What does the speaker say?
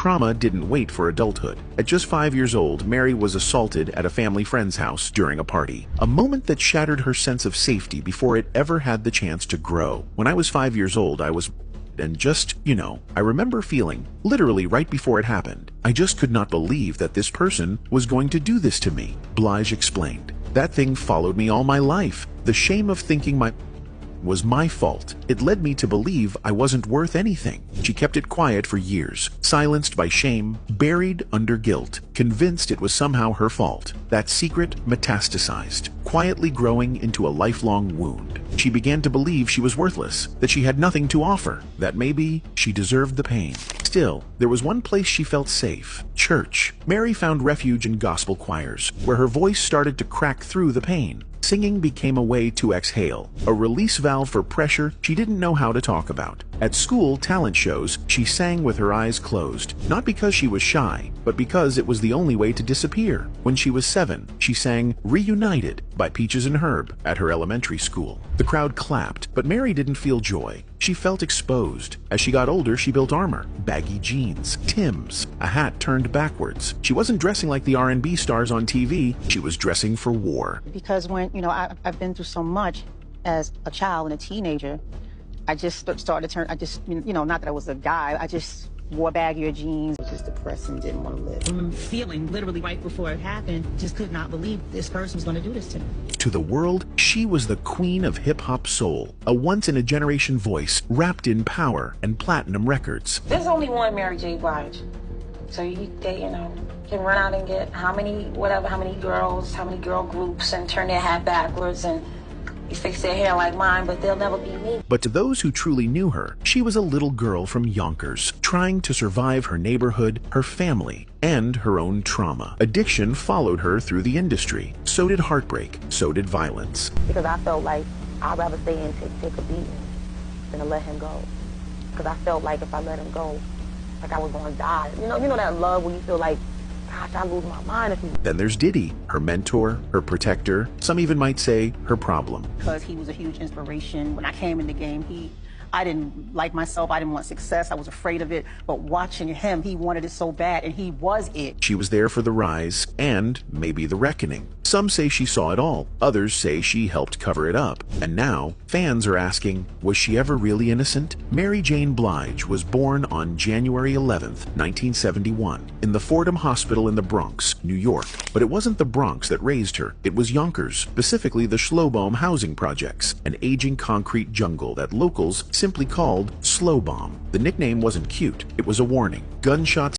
Trauma didn't wait for adulthood. At just 5 years old, Mary was assaulted at a family friend's house during a party. A moment that shattered her sense of safety before it ever had the chance to grow. When I was 5 years old, I was and just, I remember feeling, literally right before it happened, I just could not believe that this person was going to do this to me, Blige explained. That thing followed me all my life. The shame of thinking was my fault. It led me to believe I wasn't worth anything. She kept it quiet for years, silenced by shame, buried under guilt, convinced it was somehow her fault. That secret metastasized, quietly growing into a lifelong wound. She began to believe she was worthless, that she had nothing to offer, that maybe she deserved the pain. Still, there was one place she felt safe: church. Mary found refuge in gospel choirs, where her voice started to crack through the pain. Singing became a way to exhale, a release valve for pressure she didn't know how to talk about. At school talent shows, she sang with her eyes closed, not because she was shy, but because it was the only way to disappear. When she was 7, she sang "Reunited" by Peaches and Herb at her elementary school. The crowd clapped, but Mary didn't feel joy. She felt exposed. As she got older, she built armor, baggy jeans, Timbs, a hat turned backwards. She wasn't dressing like the R&B stars on TV, she was dressing for war. Because when, I've been through so much as a child and a teenager, I just started to turn, not that I was a guy, I just wore baggier jeans. I was just depressed and didn't want to live. I remember feeling, literally right before it happened, just could not believe this person was going to do this to me. To the world, she was the queen of hip-hop soul, a once-in-a-generation voice wrapped in power and platinum records. There's only one Mary J. Blige. So they can run out and get how many girls, how many girl groups, and turn their hat backwards and fix their hair like mine, but they'll never be me. But to those who truly knew her, she was a little girl from Yonkers, trying to survive her neighborhood, her family, and her own trauma. Addiction followed her through the industry. So did heartbreak. So did violence. Because I felt like I'd rather stay and take a beating than to let him go. Because I felt like if I let him go, like I was going to die. You know that love when you feel like, gosh, I lose my mind if you... Then there's Diddy, her mentor, her protector, some even might say her problem. Because he was a huge inspiration. When I came in the game, I didn't like myself, I didn't want success, I was afraid of it, but watching him, he wanted it so bad, and he was it. She was there for the rise, and maybe the reckoning. Some say she saw it all, others say she helped cover it up. And now, fans are asking, was she ever really innocent? Mary Jane Blige was born on January 11th, 1971, in the Fordham Hospital in the Bronx, New York. But it wasn't the Bronx that raised her, it was Yonkers, specifically the Schlobohm housing projects, an aging concrete jungle that locals simply called Slow Bomb. The nickname wasn't cute, it was a warning. Gunshots